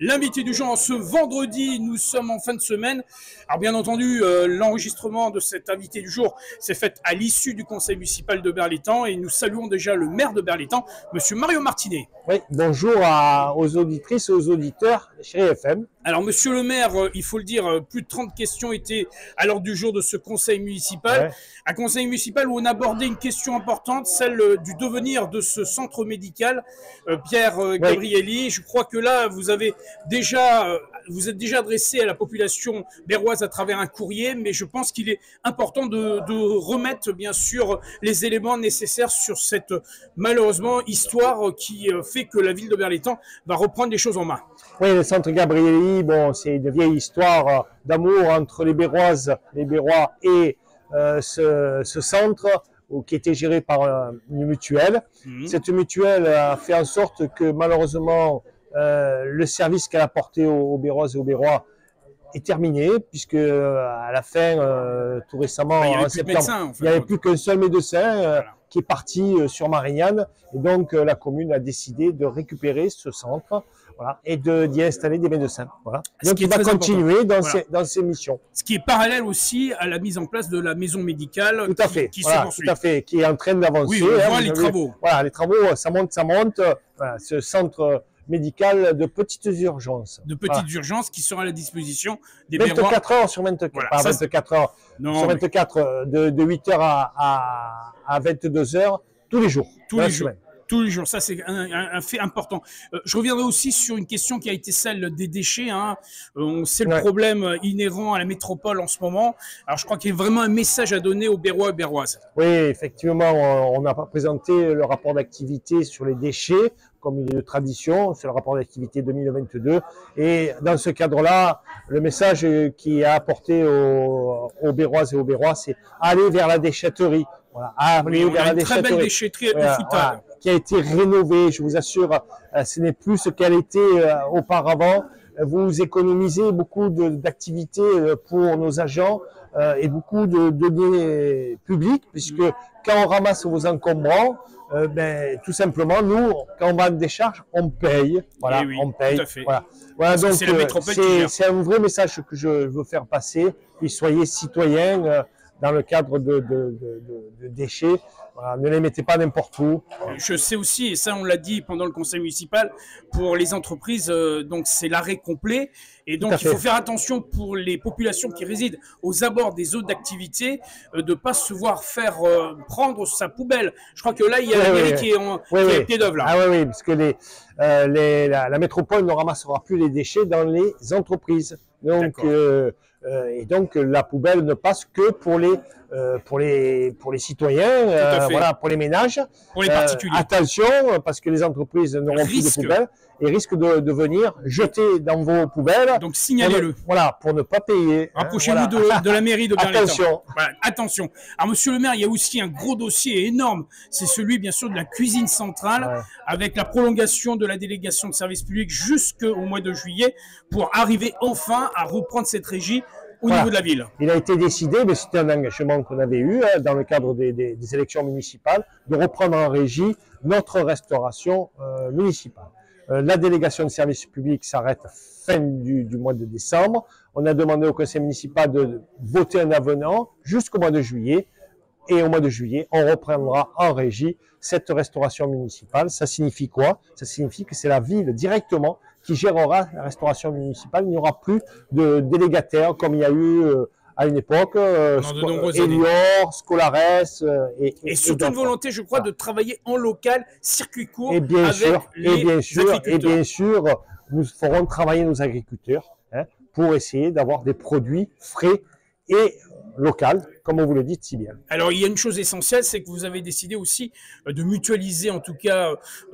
L'invité du jour, ce vendredi, nous sommes en fin de semaine. Alors bien entendu, l'enregistrement de cet invité du jour s'est fait à l'issue du conseil municipal de Berlétan et nous saluons déjà le maire de Berlétan, monsieur Mario Martinet. Oui, bonjour aux auditrices et aux auditeurs chez FM. Alors monsieur le maire, il faut le dire, plus de 30 questions étaient à l'ordre du jour de ce conseil municipal. Ouais. Un conseil municipal où on abordait une question importante, celle du devenir de ce centre médical. Pierre Gabrielli, je crois que là, vous êtes déjà adressé à la population berroise à travers un courrier, mais je pense qu'il est important de remettre bien sûr les éléments nécessaires sur cette malheureusement histoire qui fait que la ville de Berlétan va reprendre les choses en main. Oui, le centre Gabrielli, bon, c'est une vieille histoire d'amour entre les Berroises, les Berrois et ce centre qui était géré par une mutuelle. Cette mutuelle a fait en sorte que malheureusement le service qu'elle a apporté aux Berroises et aux Berrois est terminé, puisque à la fin, tout récemment, en septembre, il n'y avait plus qu'un seul médecin qui est parti sur Marignane, et donc la commune a décidé de récupérer ce centre, voilà, et d'y installer des médecins. Voilà. Donc il va continuer dans ses missions. Ce qui est parallèle aussi à la mise en place de la maison médicale tout à fait, qui voilà, se poursuit. Tout à fait, qui est en train d'avancer. Oui, on voit les travaux. Voilà, les travaux, ça monte. Voilà, ce centre médical de petites urgences. De petites urgences qui seront à la disposition des Berrois. 24 heures sur 24. Voilà, pas 24 heures sur 24, de 8 heures à 22 heures, tous les jours. Tous les jours. Tous les jours, ça c'est un fait important. Je reviendrai aussi sur une question qui a été celle des déchets. C'est le problème inhérent à la métropole en ce moment. Alors je crois qu'il y a vraiment un message à donner aux Berrois et Berroises. Oui, effectivement, on n'a pas présenté le rapport d'activité sur les déchets, comme il est de tradition, c'est le rapport d'activité 2022. Et dans ce cadre-là, le message qui est apporté aux Berroises et aux Berrois, c'est aller vers la déchetterie. Voilà, aller vers la déchetterie. Très belle déchetterie au Foutal. Voilà, qui a été rénovée, je vous assure, ce n'est plus ce qu'elle était auparavant. Vous économisez beaucoup d'activités pour nos agents et beaucoup de données publiques, puisque quand on ramasse vos encombrants, tout simplement, nous, quand on va en décharge, on paye. Voilà, on paye. Tout à fait. Voilà donc c'est un vrai message que je veux faire passer. Puis soyez citoyens dans le cadre de déchets. Voilà, ne les mettez pas n'importe où. Je sais aussi, et ça on l'a dit pendant le conseil municipal, pour les entreprises, donc c'est l'arrêt complet. Et donc il faut faire attention pour les populations qui résident aux abords des zones d'activité, de ne pas se voir faire prendre sa poubelle. Je crois que là, il y a la mairie qui est en pied d'œuvre. Ah oui, parce que la métropole ne ramassera plus les déchets dans les entreprises. Donc, et donc la poubelle ne passe que pour les citoyens, voilà, pour les ménages, pour les particuliers. Attention, parce que les entreprises n'auront plus de poubelles et risquent de venir jeter dans vos poubelles. Donc signalez-le. Voilà, pour ne pas payer. Rapprochez-vous de la mairie de Berlétan. Attention. Voilà, attention. Alors monsieur le maire, il y a aussi un gros dossier énorme. C'est celui bien sûr de la cuisine centrale, avec la prolongation de la délégation de service public jusqu'au mois de juillet pour arriver enfin à reprendre cette régie au niveau de la ville. Il a été décidé, mais c'était un engagement qu'on avait eu dans le cadre des élections municipales, de reprendre en régie notre restauration municipale. La délégation de service public s'arrête fin du mois de décembre. On a demandé au conseil municipal de voter un avenant jusqu'au mois de juillet. Et au mois de juillet, on reprendra en régie cette restauration municipale. Ça signifie quoi? Ça signifie que c'est la ville directement qui gérera la restauration municipale. Il n'y aura plus de délégataires comme il y a eu à une époque, Elior, Scolares et surtout une volonté, je crois, de travailler en local, circuit court, et bien avec sûr, nous ferons travailler nos agriculteurs pour essayer d'avoir des produits frais et local, comme on vous le dit si bien. Alors, il y a une chose essentielle, c'est que vous avez décidé aussi de mutualiser, en tout cas,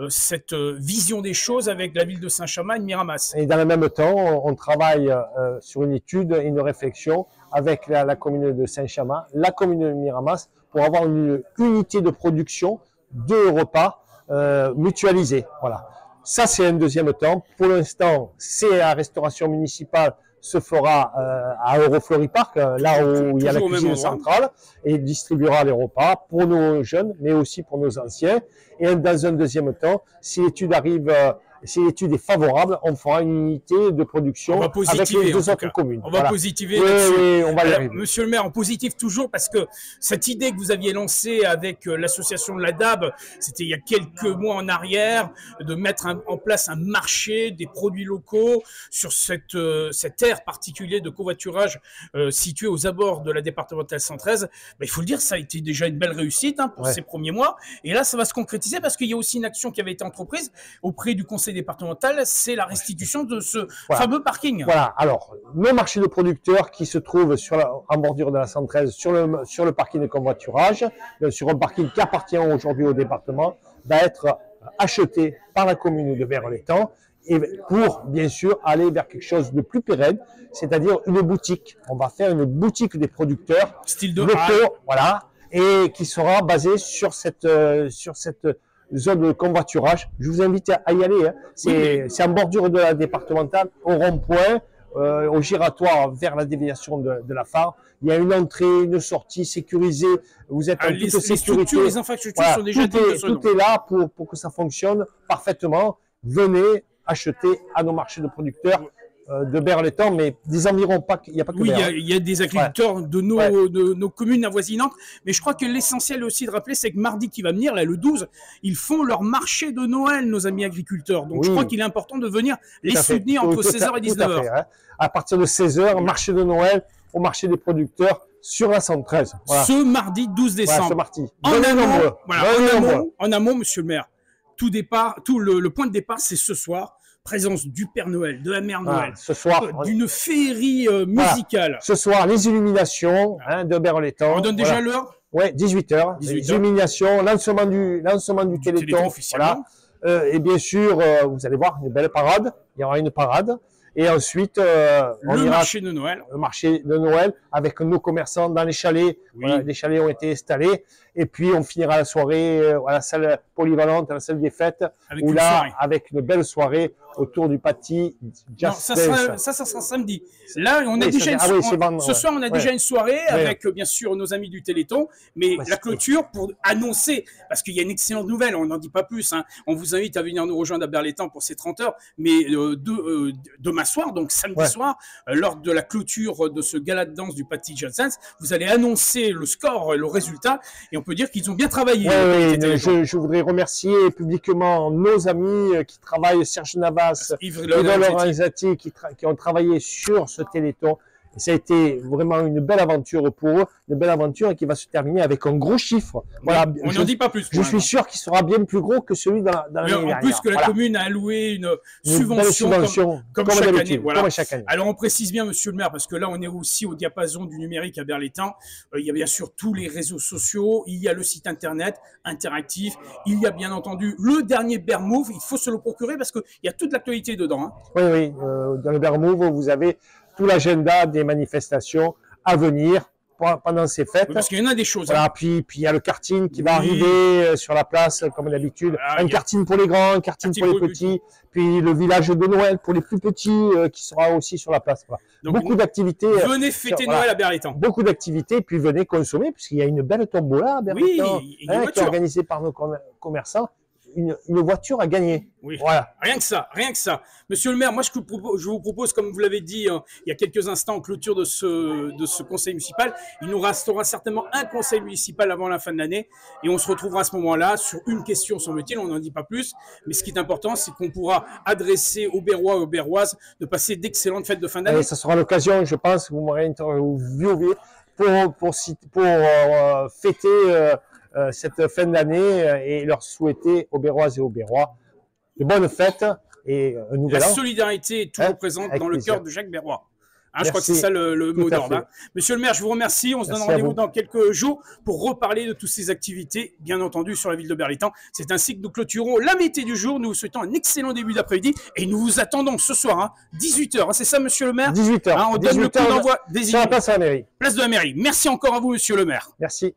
cette vision des choses avec la ville de Saint-Chamond et de Miramas. Et dans le même temps, on travaille sur une étude et une réflexion avec la commune de Saint-Chamond, la commune de Miramas, pour avoir une unité de production de repas mutualisée. Voilà. Ça, c'est un deuxième temps. Pour l'instant, c'est la restauration municipale se fera à Eurofloripark, là où il y a la cuisine centrale, et distribuera les repas pour nos jeunes, mais aussi pour nos anciens. Et dans un deuxième temps, si l'étude arrive si l'étude est favorable, on fera une unité de production avec les 2 autres communes. On va positiver là-dessus. Oui, on va y arriver. Monsieur le maire, on positive toujours parce que cette idée que vous aviez lancée avec l'association de la DAB, c'était il y a quelques mois en arrière, de mettre en place un marché des produits locaux sur cette aire particulière de covoiturage située aux abords de la départementale 113. Il faut le dire, ça a été déjà une belle réussite pour ces premiers mois. Et là, ça va se concrétiser parce qu'il y a aussi une action qui avait été entreprise auprès du conseil départemental, c'est la restitution de ce fameux parking. Voilà, alors, le marché de producteurs qui se trouve en bordure de la 113 sur le parking de covoiturage, sur un parking qui appartient aujourd'hui au département, va être acheté par la commune de Berre-l'Étang et pour, bien sûr, aller vers quelque chose de plus pérenne, c'est-à-dire une boutique. On va faire une boutique des producteurs style de locaux, voilà, et qui sera basée sur cette zone de convoiturage. Je vous invite à y aller. Hein. C'est en bordure de la départementale, au rond-point, au giratoire vers la déviation de la phare. Il y a une entrée, une sortie sécurisée. Vous êtes en toute sécurité. Les infrastructures sont déjà tout est là pour que ça fonctionne parfaitement. Venez acheter à nos marchés de producteurs de Berre-l'Étang, mais des environs, il n'y a pas que Berre. Il y a des agriculteurs de nos communes avoisinantes, mais je crois que l'essentiel aussi de rappeler, c'est que mardi qui va venir, là, le 12, ils font leur marché de Noël, nos amis agriculteurs. Donc je crois qu'il est important de venir les soutenir entre 16h et 19h. À partir de 16h, marché de Noël, au marché des producteurs, sur la 113. Voilà. Ce mardi 12 décembre. Ce mardi. En amont, monsieur le maire, le point de départ, c'est ce soir. Présence du Père Noël, de la Mère Noël, ce soir, d'une féerie musicale. Ce soir, les illuminations de Berre-l'Étang. On donne déjà l'heure? Oui, 18h. Les illuminations, lancement du Téléthon. Voilà. Et bien sûr, vous allez voir une belle parade. Il y aura une parade. Et ensuite, le marché de Noël. Le marché de Noël avec nos commerçants dans les chalets. Voilà, les chalets ont été installés. Et puis, on finira la soirée à la salle polyvalente, à la salle des fêtes. Avec une belle soirée autour du Paty. Ça sera samedi. Là, on a déjà ce soir, on a déjà une soirée avec, bien sûr, nos amis du Téléthon. Mais la clôture pour annoncer, parce qu'il y a une excellente nouvelle, on n'en dit pas plus. Hein. On vous invite à venir nous rejoindre à Berre-l'Étang pour ces 30 heures. Mais demain soir, donc samedi soir, lors de la clôture de ce gala de danse du Paty Jazz, vous allez annoncer le score et le résultat. Et on peut dire qu'ils ont bien travaillé. Je voudrais remercier publiquement nos amis qui travaillent, Serge Navas, Yves Lorenzetti, qui ont travaillé sur ce Téléthon. Et ça a été vraiment une belle aventure pour eux, une belle aventure qui va se terminer avec un gros chiffre. Voilà, on n'en dit pas plus. Je suis sûr qu'il sera bien plus gros que celui dans l'année dernière. En plus que la commune a alloué une subvention comme chaque année. Voilà. Alors on précise bien, monsieur le maire, parce que là on est aussi au diapason du numérique à Berre-l'Étang. Il y a bien sûr tous les réseaux sociaux, il y a le site internet interactif, il y a bien entendu le dernier Bear Move. Il faut se le procurer parce qu'il y a toute l'actualité dedans. Hein. Oui, dans le Bear Move, vous avez tout l'agenda des manifestations à venir pendant ces fêtes. Oui, parce qu'il y en a des choses. Voilà, puis il y a le karting qui va arriver sur la place, comme d'habitude. Un karting pour les grands, un karting pour les petits. Puis le village de Noël pour les plus petits qui sera aussi sur la place. Voilà. Donc, beaucoup d'activités. Venez fêter Noël à Berre-l'Étang. Beaucoup d'activités, puis venez consommer, puisqu'il y a une belle tombola à Berre-l'Étang qui est organisée par nos commerçants. Une voiture à gagner. Oui. Voilà. Rien que ça. Monsieur le maire, moi je vous propose, comme vous l'avez dit il y a quelques instants en clôture de ce conseil municipal, il nous restera certainement un conseil municipal avant la fin de l'année et on se retrouvera à ce moment-là sur une question, semble-t-il, on n'en dit pas plus, mais ce qui est important, c'est qu'on pourra adresser aux Berrois et aux Berroises de passer d'excellentes fêtes de fin d'année. Ça sera l'occasion, je pense, vous m'aurez interviewé pour fêter cette fin d'année et leur souhaiter aux Berroises et aux Berrois de bonnes fêtes et un nouvel an. La solidarité est toujours présente dans le cœur de Jacques Berrois. Je crois que c'est ça le mot d'ordre. Monsieur le maire, je vous remercie. On se donne rendez-vous dans quelques jours pour reparler de toutes ces activités, bien entendu, sur la ville de Berre-l'Étang. C'est ainsi que nous clôturons la météo du jour. Nous vous souhaitons un excellent début d'après-midi et nous vous attendons ce soir, 18h. C'est ça, monsieur le maire? 18h. On donne le coup d'envoi des sur la place de la mairie. Place de la mairie. Merci encore à vous, monsieur le maire. Merci.